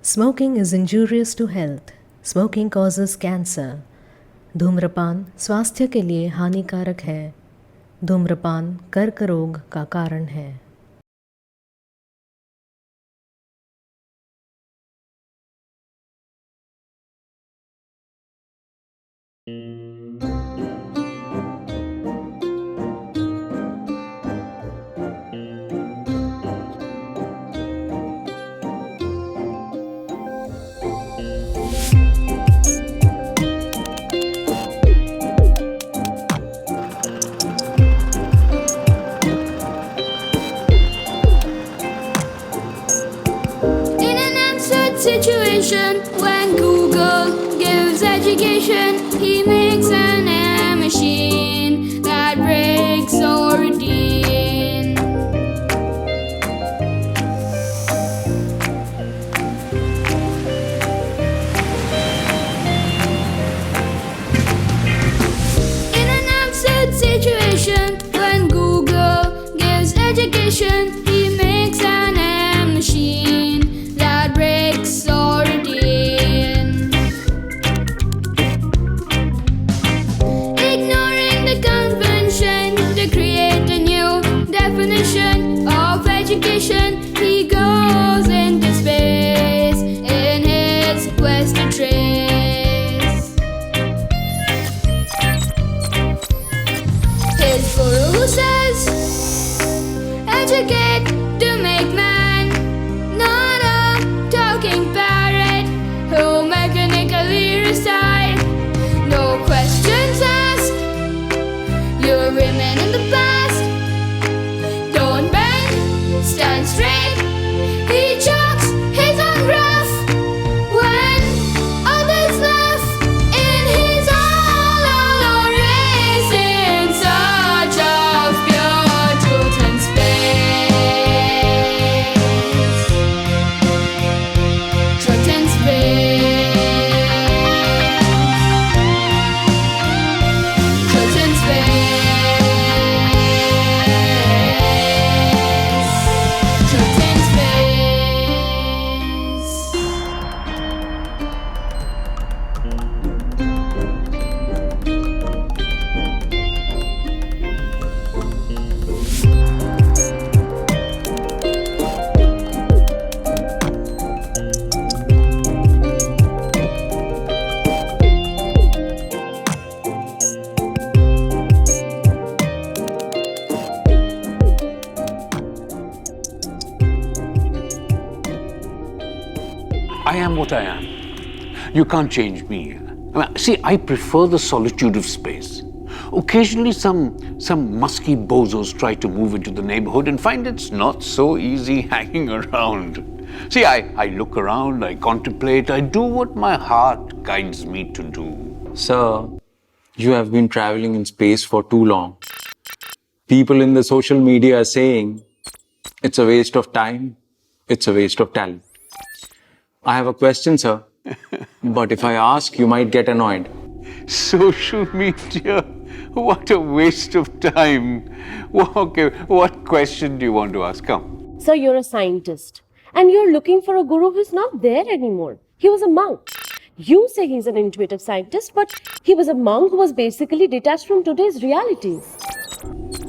Smoking is injurious to health. Smoking causes cancer. धूम्रपान स्वास्थ्य के लिए हानिकारक है. धूम्रपान कर्क रोग का कारण है. Situation when Google gives education, he makes an machine that breaks our routine. In an absurd situation when Google gives education, he makes an machine that breaks our routine. Ignoring the convention to create a new definition of education, he goes into space in his quest to trace. His guru says, educate to make man, not a talking parrot who mechanically recite. No questions asked, you remain in the past. Don't bend, stand straight. He chucks his own gruff when others laugh in his all race in search of pure truth and space. Truth and space. Truth and space. Truth and space. I am what I am. You can't change me. See, I prefer the solitude of space. Occasionally some musky bozos try to move into the neighborhood and find it's not so easy hanging around. See, I look around, I contemplate, I do what my heart guides me to do. Sir, you have been traveling in space for too long. People in the social media are saying it's a waste of time, it's a waste of talent. I have a question, sir, but if I ask, you might get annoyed. Social media, what a waste of time. Okay, what question do you want to ask? Come. Sir, you're a scientist and you're looking for a guru who's not there anymore. He was a monk. You say he's an intuitive scientist, but he was a monk who was basically detached from today's realities.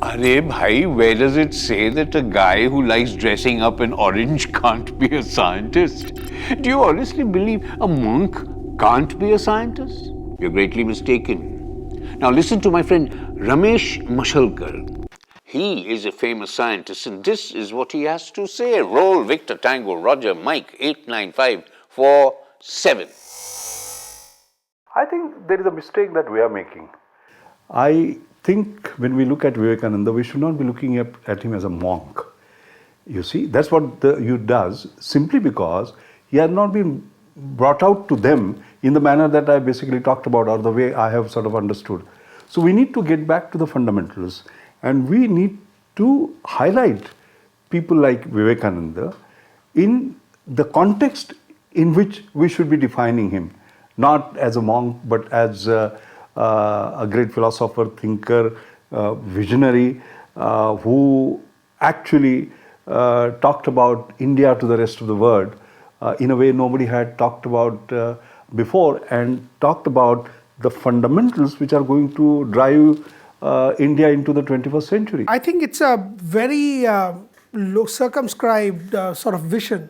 Arey bhai, where does it say that a guy who likes dressing up in orange can't be a scientist? Do you honestly believe a monk can't be a scientist? You're greatly mistaken. Now listen to my friend Ramesh Mashalkar. He is a famous scientist and this is what he has to say. Roll Victor Tango Roger Mike 89547. I think there is a mistake that we are making. I think when we look at Vivekananda, we should not be looking at him as a monk. You see, that's what the youth does, simply because he has not been brought out to them in the manner that I basically talked about or the way I have sort of understood. So we need to get back to the fundamentals and we need to highlight people like Vivekananda in the context in which we should be defining him, not as a monk but as a great philosopher, thinker, visionary, who actually talked about India to the rest of the world in a way nobody had talked about before, and talked about the fundamentals which are going to drive India into the 21st century. I think it's a very circumscribed sort of vision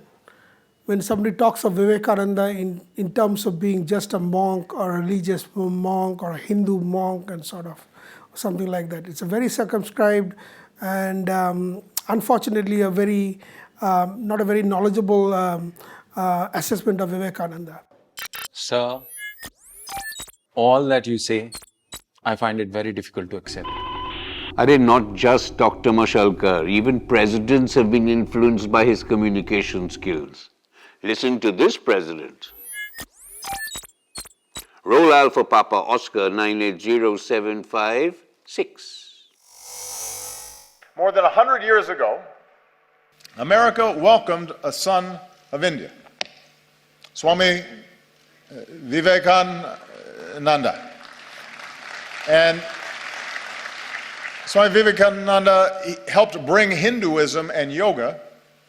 when somebody talks of Vivekananda in terms of being just a monk or a religious monk or a Hindu monk and sort of something like that. It's a very circumscribed and unfortunately a very not a very knowledgeable assessment of Vivekananda. Sir, all that you say, I find it very difficult to accept. Are not just Dr. Mashalkar, even presidents have been influenced by his communication skills. Listen to this president. Roll Alpha Papa Oscar 980756. More than 100 years ago, America welcomed a son of India, Swami Vivekananda. And Swami Vivekananda helped bring Hinduism and yoga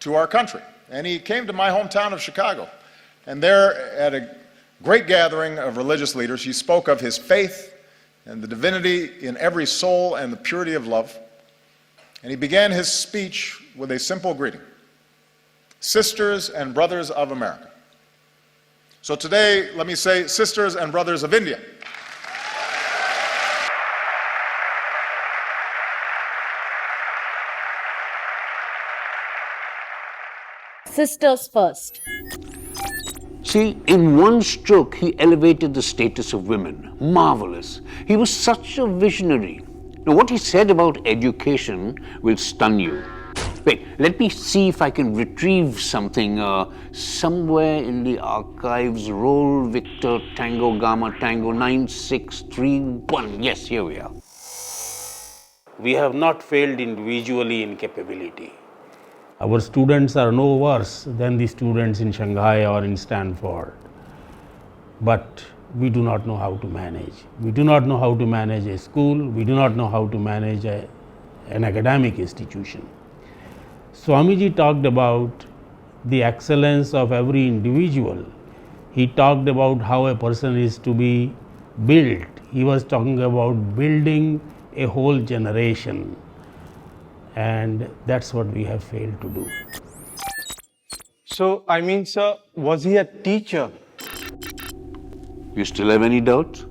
to our country. And he came to my hometown of Chicago. And there, at a great gathering of religious leaders, he spoke of his faith and the divinity in every soul and the purity of love. And he began his speech with a simple greeting: sisters and brothers of America. So today, let me say, sisters and brothers of India. Sisters first. See, in one stroke, he elevated the status of women. Marvelous. He was such a visionary. Now, what he said about education will stun you. Wait, let me see if I can retrieve something somewhere in the archives. Roll Victor Tango Gamma Tango 9631. Yes, here we are. We have not failed individually in capability. Our students are no worse than the students in Shanghai or in Stanford. But we do not know how to manage. We do not know how to manage a school. We do not know how to manage an academic institution. Swamiji talked about the excellence of every individual. He talked about how a person is to be built. He was talking about building a whole generation. And that's what we have failed to do. So, I mean, sir, was he a teacher? You still have any doubts?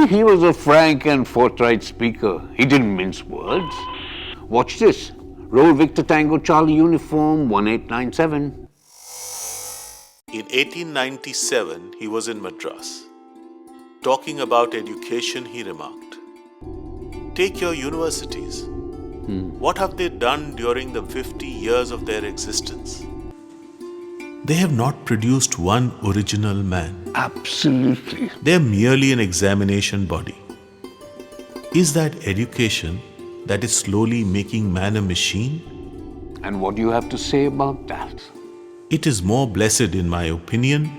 He was a frank and forthright speaker. He didn't mince words. Watch this. Roll Victor Tango Charlie Uniform 1897. In 1897, he was in Madras. Talking about education, he remarked, "Take your universities. What have they done during the 50 years of their existence? They have not produced one original man. Absolutely. They are merely an examination body. Is that education that is slowly making man a machine? And what do you have to say about that? It is more blessed, in my opinion,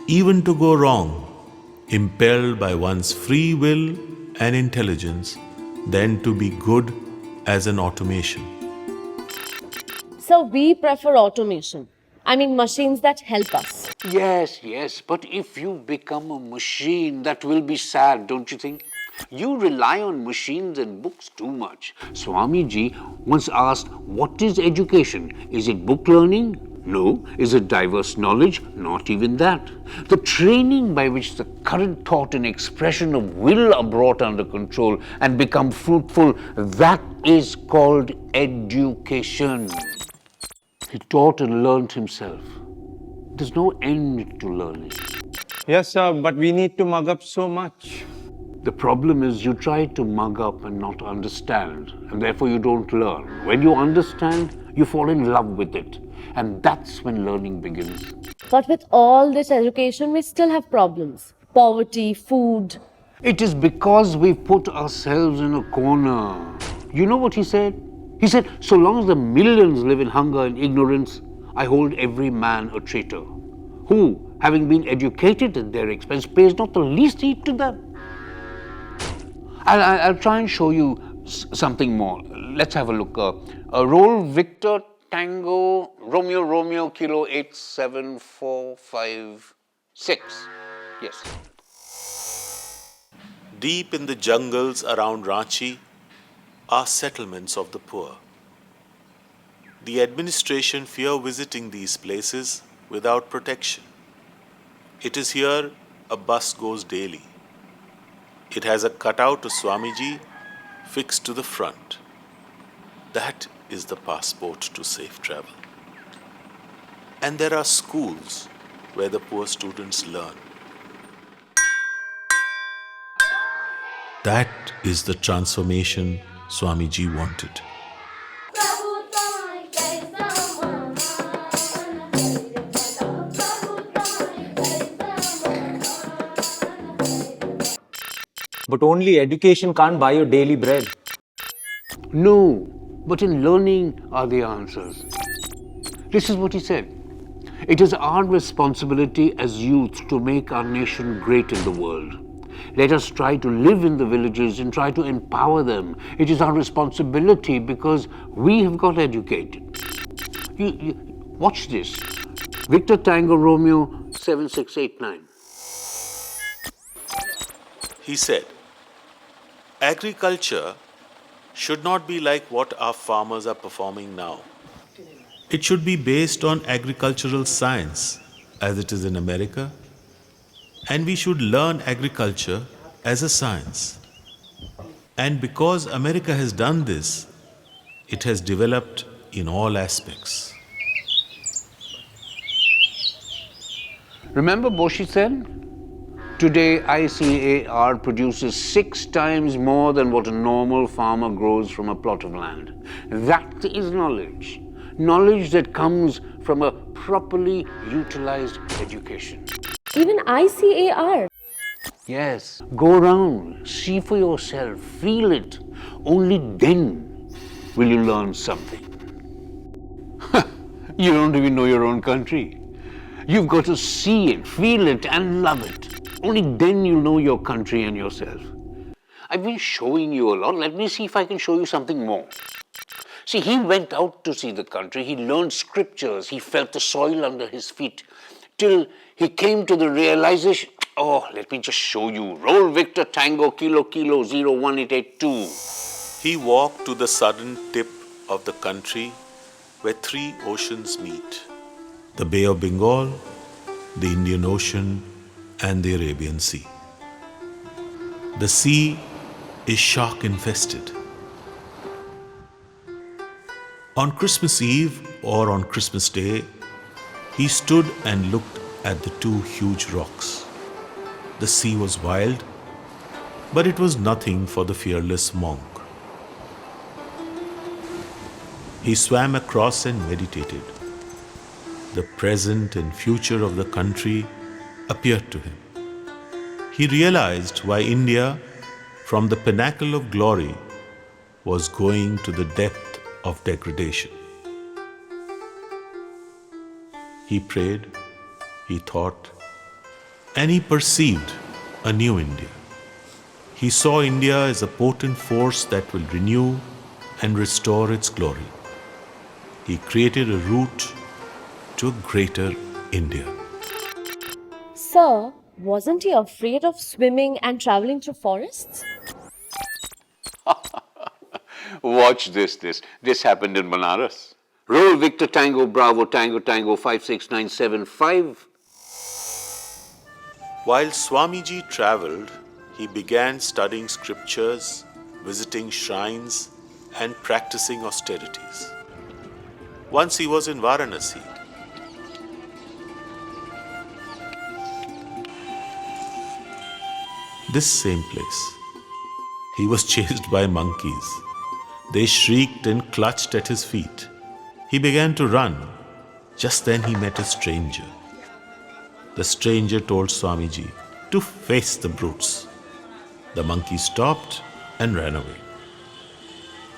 even to go wrong, impelled by one's free will and intelligence, than to be good as an automation." So we prefer automation. I mean machines that help us. Yes, but if you become a machine, that will be sad, don't you think? You rely on machines and books too much. Swamiji once asked, what is education? Is it book learning? No. Is it diverse knowledge? Not even that. The training by which the current thought and expression of will are brought under control and become fruitful, that is called education. He taught and learned himself. There's no end to learning. Yes, sir, but we need to mug up so much. The problem is you try to mug up and not understand, and therefore you don't learn. When you understand, you fall in love with it. And that's when learning begins. But with all this education, we still have problems. Poverty, food. It is because we've put ourselves in a corner. You know what he said? He said, so long as the millions live in hunger and ignorance, I hold every man a traitor, who, having been educated at their expense, pays not the least heed to them. I'll try and show you something more. Let's have a look. Roll Victor Tango, Romeo, Romeo, Kilo 87456. Yes. Deep in the jungles around Ranchi are settlements of the poor. The administration fear visiting these places without protection. It is here a bus goes daily. It has a cutout of Swamiji fixed to the front. That is the passport to safe travel. And there are schools where the poor students learn. That is the transformation Swamiji wanted. But only education can't buy your daily bread. No, but in learning are the answers. This is what he said. It is our responsibility as youth to make our nation great in the world. Let us try to live in the villages and try to empower them. It is our responsibility because we have got educated. Watch this. Victor Tango Romeo 7689. He said, agriculture should not be like what our farmers are performing now. It should be based on agricultural science, as it is in America, and we should learn agriculture as a science. And because America has done this, it has developed in all aspects. Remember Boshi said? Today ICAR produces 6 times more than what a normal farmer grows from a plot of land. That is knowledge. Knowledge that comes from a properly utilized education. Even ICAR. Yes, go around, see for yourself, feel it. Only then will you learn something. You don't even know your own country. You've got to see it, feel it, and love it. Only then you'll know your country and yourself. I've been showing you a lot. Let me see if I can show you something more. See, he went out to see the country. He learned scriptures. He felt the soil under his feet till he came to the realization. Oh, let me just show you. Roll Victor Tango Kilo Kilo 01882. He walked to the southern tip of the country where 3 oceans meet. The Bay of Bengal, the Indian Ocean, and the Arabian Sea. The sea is shark infested. On Christmas Eve or on Christmas Day, he stood and looked at the 2 huge rocks. The sea was wild, but it was nothing for the fearless monk. He swam across and meditated. The present and future of the country appeared to him. He realized why India, from the pinnacle of glory, was going to the depth of degradation. He prayed, he thought, and he perceived a new India. He saw India as a potent force that will renew and restore its glory. He created a route to a greater India. Sir, wasn't he afraid of swimming and traveling through forests? Watch this. This happened in Banaras. Roll Victor Tango Bravo Tango Tango 56975. While Swamiji traveled, he began studying scriptures, visiting shrines, and practicing austerities. Once he was in Varanasi. This same place. He was chased by monkeys. They shrieked and clutched at his feet. He began to run. Just then he met a stranger. The stranger told Swamiji to face the brutes. The monkey stopped and ran away.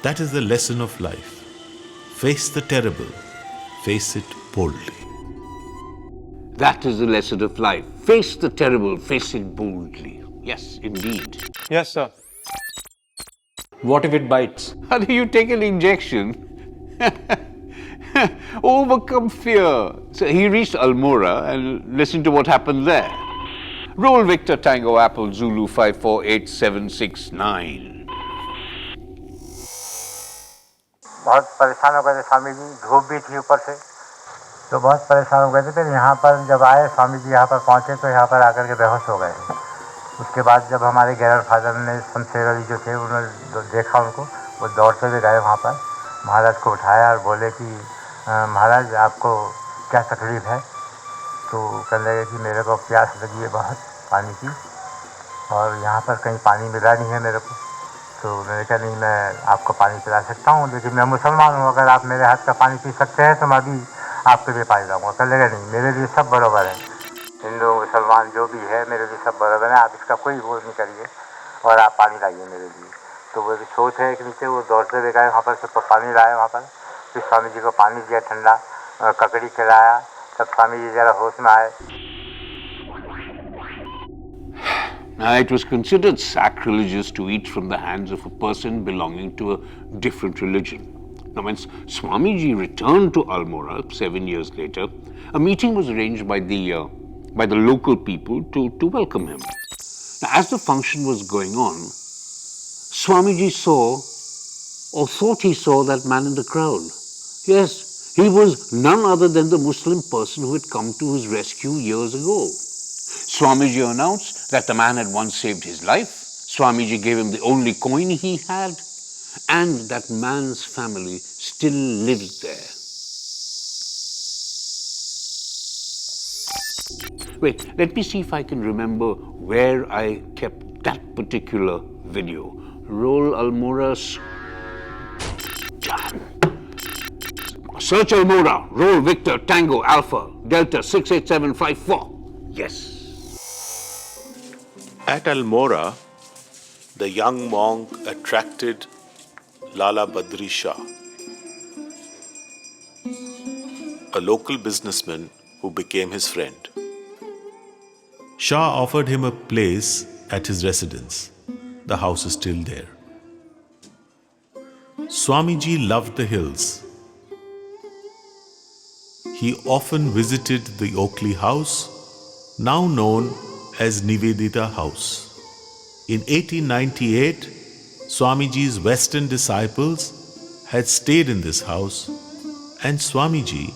That is the lesson of life. Face the terrible. Face it boldly. That is the lesson of life. Face the terrible. Face it boldly. Yes, indeed. Yes, sir. What if it bites? How do you take an injection Overcome fear. So he reached Almora and listened to what happened there. Roll Victor Tango Apple Zulu 548769. बहुत परेशान हो गए थे स्वामी जी, धूप भी थी ऊपर से, तो बहुत परेशान हो गए थे। फिर यहाँ पर जब आए स्वामी जी, यहाँ पर पहुँचे तो यहाँ पर आकर के बेहोश हो गए। उसके बाद जब हमारे ग्रैंड फादर ने शमशेर अली जो थे उन्होंने देखा उनको, वो दौड़ते हुए गए वहाँ पर, महाराज को उठाया और बोले कि महाराज आपको क्या तकलीफ़ है? तो कहने लगे कि मेरे को प्यास लगी है बहुत पानी की, और यहाँ पर कहीं पानी मिला नहीं है मेरे को। तो मैंने कहा नहीं, मैं आपको पानी पिला सकता हूँ, लेकिन मैं मुसलमान हूँ, अगर आप मेरे हाथ का पानी पी सकते हैं तो मैं भी आपके लिए पानी लाऊंगा। कहने लगे नहीं, मेरे लिए सब बराबर है, हिंदू मुसलमान जो भी है मेरे लिए सब बराबर है, आप इसका कोई वो नहीं करिए और आप पानी लाइए मेरे लिए। तो वो सोच है कि नीचे वो दौड़ते हुए गए वहाँ पर, सब पानी लाए वहाँ पर, फिर स्वामी जी को पानी दिया ठंडा, ककड़ी खिलाया, तब स्वामी जी जरा होश में आए। Now, it was considered sacrilegious to eat from the hands of a person belonging to a different religion. Now, when Swamiji returned to Almora 7 years later, a meeting was arranged by the local people to welcome him. Now, as the function was going on, Swamiji saw, or thought he saw, that man in the crowd. Yes, he was none other than the Muslim person who had come to his rescue years ago. Swamiji announced that the man had once saved his life. Swamiji gave him the only coin he had, and that man's family still lives there. Wait, let me see if I can remember where I kept that particular video. Roll Almora. Search Almora. Roll Victor Tango Alpha Delta 68754. Yes. At Almora, the young monk attracted Lala Badri Shah, a local businessman who became his friend. Shah offered him a place at his residence. The house is still there. Swamiji loved the hills. He often visited the Oakley house, now known as Nivedita House. In 1898, Swamiji's Western disciples had stayed in this house, and Swamiji,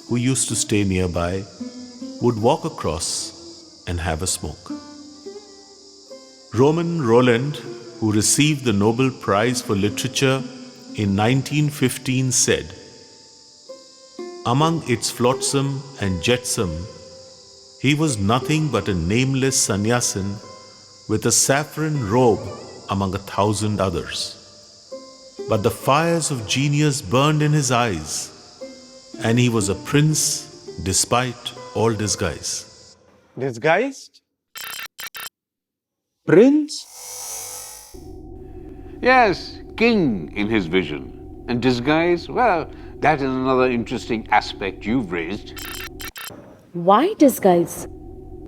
who used to stay nearby, would walk across and have a smoke. Roman Roland, who received the Nobel Prize for Literature in 1915, said, "Among its flotsam and jetsam, he was nothing but a nameless sannyasin with a saffron robe among 1,000 others. But the fires of genius burned in his eyes, and he was a prince despite all disguise." Disguised? Prince? Yes, king in his vision. And disguise, well, that is another interesting aspect you've raised. Why disguise?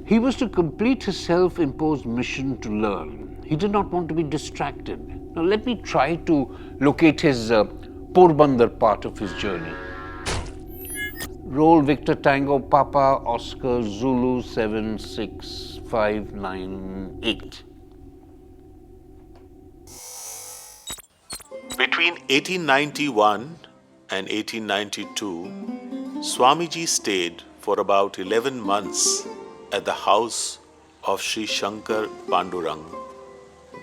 He was to complete his self-imposed mission to learn. He did not want to be distracted. Now let me try to locate his Porbandar part of his journey. Roll Victor Tango Papa Oscar Zulu 76598. Between 1891 and 1892, Swamiji stayed for about 11 months at the house of Sri Shankar Pandurang,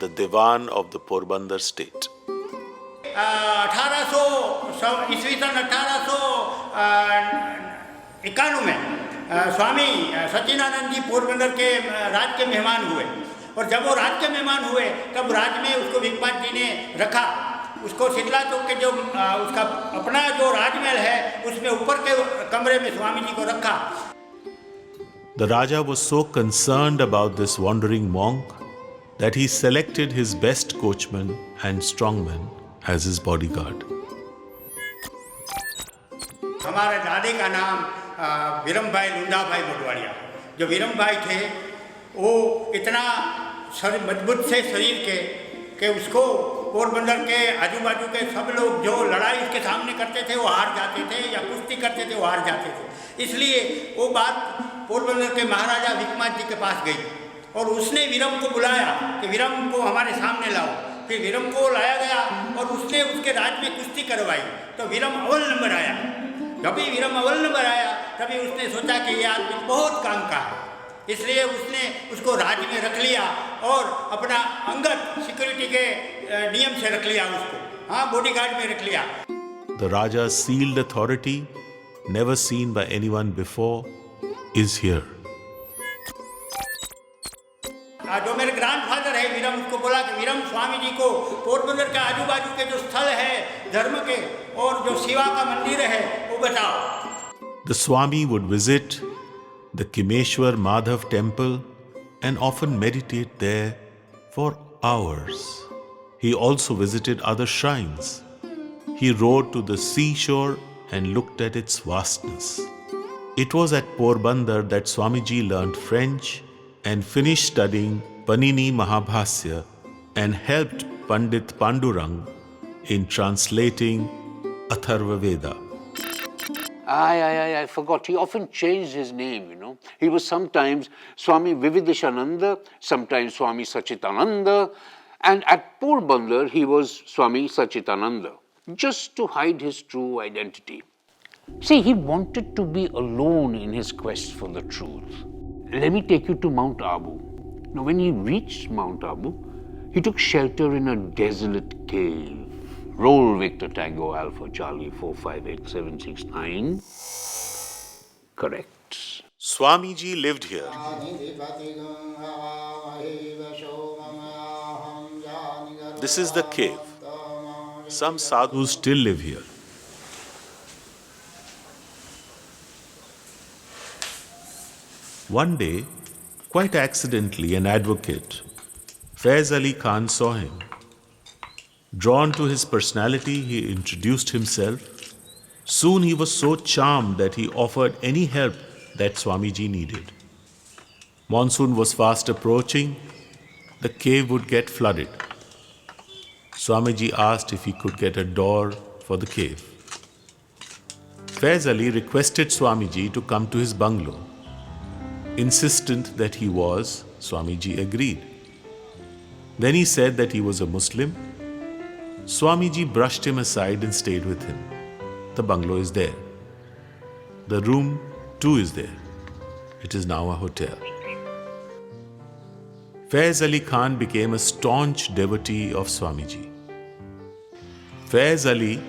the Diwan of the Porbandar state. 1891 में स्वामी सच्चिदानंद जी पोरबंदर के राज के मेहमान हुए, और जब वो राज के मेहमान हुए तब राज में उसको विकपाल जी ने रखा। उसको शीतला चौक के जो उसका अपना जो राजमहल है उसमें ऊपर के कमरे में स्वामी जी को रखा। The Raja was so concerned about this wandering monk that he selected his best coachman and strongman as his bodyguard. हमारे दादी का नाम वीरम भाई लुंडा भाई मोटवाड़िया। जो वीरम भाई थे वो इतना मजबूत से शरीर के कि उसको पोरबंदर के आजू बाजू के सब लोग जो लड़ाई उसके सामने करते थे वो हार जाते थे, या कुश्ती करते थे वो हार जाते थे। इसलिए वो बात पोरबंदर के महाराजा विक्रमादित्य जी के पास गई और उसने वीरम को बुलाया कि वीरम को हमारे सामने लाओ। फिर वीरम को लाया गया और उसने उसके राज्य में कुश्ती करवाई, तो वीरम अव्वल नंबर आया। जब भी वीरम अव्वल नंबर आया तभी उसने सोचा कि ये आदमी बहुत काम का है, इसलिए उसने उसको राज्य में रख लिया और अपना अंगत सिक्योरिटी के नियम से रख लिया उसको, हाँ, बॉडीगार्ड में रख लिया। The Raja's sealed authority, never seen by anyone before, is here. जो मेरे ग्रैंडफादर है वीरम, उसको बोला कि वीरम स्वामी जी को पोरबंदर के आजू बाजू के जो स्थल है धर्म के और जो शिवा का मंदिर है वो बताओ। The Swami would visit the Kimeshwar Madhav temple and often meditate there for hours. He also visited other shrines. He rode to the seashore and looked at its vastness. It was at Porbandar that Swamiji learnt French and finished studying Panini Mahabhasya and helped Pandit Pandurang in translating Atharva Veda. I forgot. He often changed his name, you know. He was sometimes Swami Vividishananda, sometimes Swami Sachitananda, and at Porbandar he was Swami Sachitananda, just to hide his true identity. See, he wanted to be alone in his quest for the truth. Let me take you to Mount Abu. Now, when he reached Mount Abu, he took shelter in a desolate cave. Roll Victor Tango Alpha Charlie 458769. Correct. Swamiji lived here. This is the cave. Some sadhus still live here. One day, quite accidentally, an advocate, Faiz Ali Khan, saw him. Drawn to his personality, he introduced himself. Soon he was so charmed that he offered any help that Swamiji needed. Monsoon was fast approaching. The cave would get flooded. Swamiji asked if he could get a door for the cave. Faiz Ali requested Swamiji to come to his bungalow. Insistent that he was, Swamiji agreed. Then he said that he was a Muslim. Swamiji brushed him aside and stayed with him. The bungalow is there. The room too is there. It is now a hotel. Faiz Ali Khan became a staunch devotee of Swamiji. Faiz Ali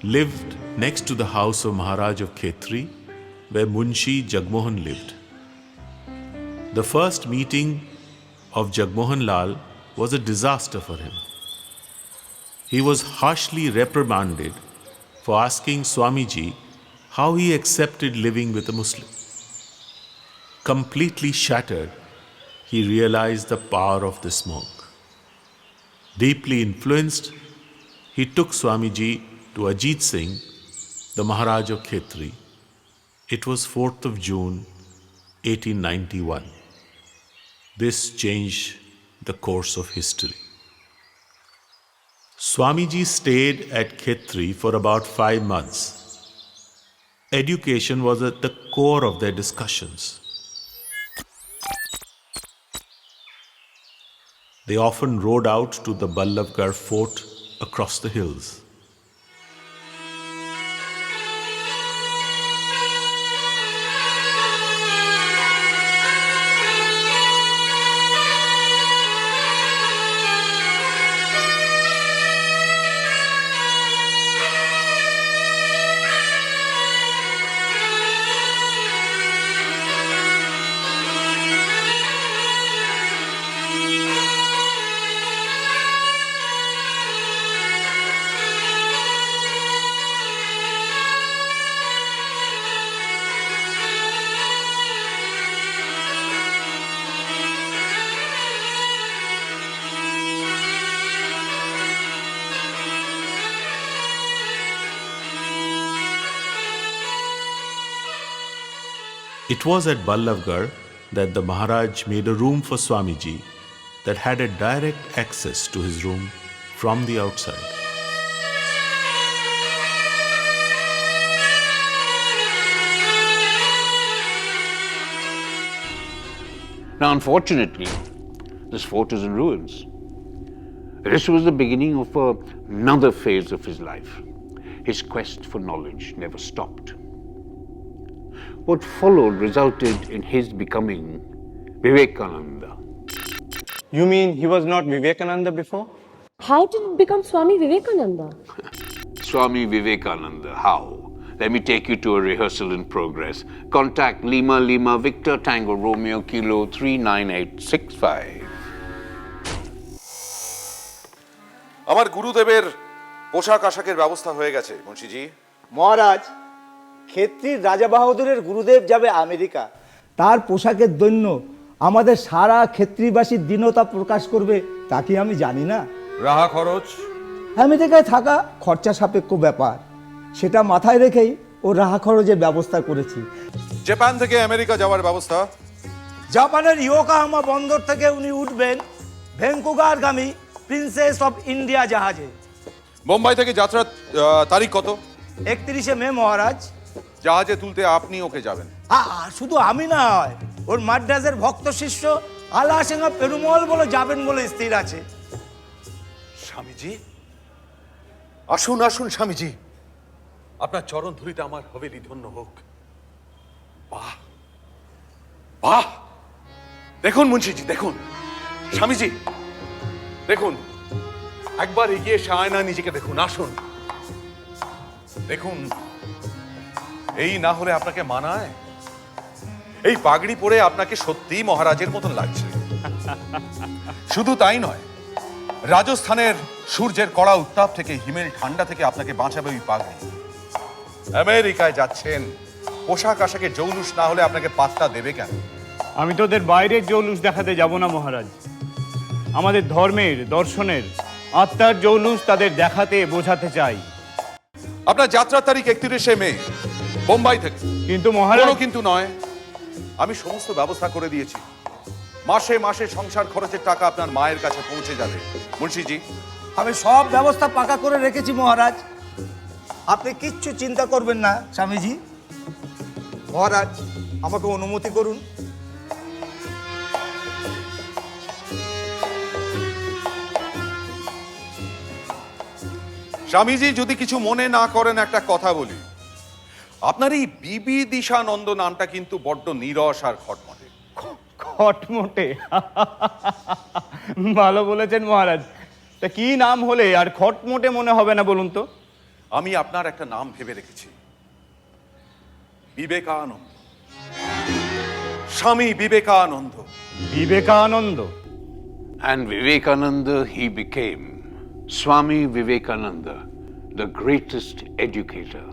lived next to the house of Maharaj of Khetri, where Munshi Jagmohan lived. The first meeting of Jagmohan Lal was a disaster for him. He was harshly reprimanded for asking Swamiji how he accepted living with a Muslim. Completely shattered, he realized the power of this monk. Deeply influenced, he took Swamiji to Ajit Singh, the Maharaj of Khetri. It was 4th of June, 1891. This changed the course of history. Swamiji stayed at Khetri for about 5 months. Education was at the core of their discussions. They often rode out to the Ballabhgarh fort across the hills. It was at Ballabhgarh that the Maharaj made a room for Swamiji that had a direct access to his room from the outside. Now, unfortunately, this fort is in ruins. This was the beginning of another phase of his life. His quest for knowledge never stopped. What followed resulted in his becoming Vivekananda. You mean he was not Vivekananda before? How did it become Swami Vivekananda? Swami Vivekananda, how? Let me take you to a rehearsal in progress. Contact Lima Lima Victor Tango Romeo Kilo 39865. আমার গুরুদেবের পোশাক আশাকের ব্যবস্থা হয়ে গেছে মুন্সিজি। মহারাজ, ক্ষেত্রীর রাজা বাহাদুরের গুরুদেব যাবে America. তার পোশাকের দৈন্য আমাদের সারা ক্ষেত্রীবাসীর দীনতা প্রকাশ করবে তা কি আমি জানি না? রাহা খরচ? আমেরিকায় থাকা খরচা সাপেক্ষ ব্যাপার, সেটা মাথায় রেখেই ও রাহা খরচের ব্যবস্থা করেছি। জাপান থেকে আমেরিকা যাওয়ার ব্যবস্থা? জাপানের ইয়োকাহামা বন্দর থেকে উনি উঠবেন ভ্যাঙ্কুভারগামী প্রিন্সেস অফ ইন্ডিয়া জাহাজে। বোম্বাই থেকে যাত্রার তারিখ কত? 31শে মে মহারাজ। জাহাজে তুলতে আপনি ওকে যাবেন? শুধু আমি নয়, ওর মাদ্রাজের ভক্ত শিষ্য আলাসিংহা পেরুমল বলে যাবেন বলে স্থির আছে। স্বামীজি, আসুন আসুন স্বামীজি, আপনার চরণ ধুলিতে আমার হবেলি ধন্য হোক। বাহ বাহ, দেখুন মুন্সিজি, দেখুন স্বামীজি, দেখুন একবার এগিয়ে এসে আয়না নিজেকে দেখুন। আসুন দেখুন, এই না হলে আপনাকে মানায়? এই পাগড়ি পরে আপনাকে সত্যিই মহারাজের মতন লাগছে। শুধু তাই নয়, রাজস্থানের সূর্যের কড়া উত্তাপ থেকে, হিমেল ঠান্ডা থেকে আপনাকে বাঁচাবে ওই পাগড়ি। আমেরিকায় যাচ্ছেন, পোশাক আশাকে জৌলুস না হলে আপনাকে পাত্তা দেবে কেন? আমি তো ওদের বাইরের জৌলুস দেখাতে যাব না মহারাজ। আমাদের ধর্মের, দর্শনের, আত্মার জৌলুস তাদের দেখাতে বোঝাতে চাই। আপনার যাত্রার তারিখ 31শে মে, বোম্বাই থেকে। কিন্তু মহারাজ, কোনো কিন্তু নয়, আমি সমস্ত ব্যবস্থা করে দিয়েছি। মাসে মাসে সংসার খরচের টাকা আপনার মায়ের কাছে পৌঁছে যাবে। মুন্সিজি, আমি সব ব্যবস্থা পাকা করে রেখেছি মহারাজ, আপনি কিচ্ছু চিন্তা করবেন না। স্বামীজি, মহারাজ আমাকে অনুমতি করুন। স্বামীজি, যদি কিছু মনে না করেন একটা কথা বলি। আপনার এই বিবিদিশানন্দ নামটা কিন্তু বড্ড নীরস আর খটমটে। খটমটে? ভালো বলেছেন মহারাজ। তা কি নাম হলে আর খটমটে মনে হবে না বলুন তো? আমি আপনার একটা নাম ভেবে রেখেছি, Vivekananda. Swami Vivekananda. Vivekananda? And Vivekananda he became. Swami Vivekananda, the greatest educator.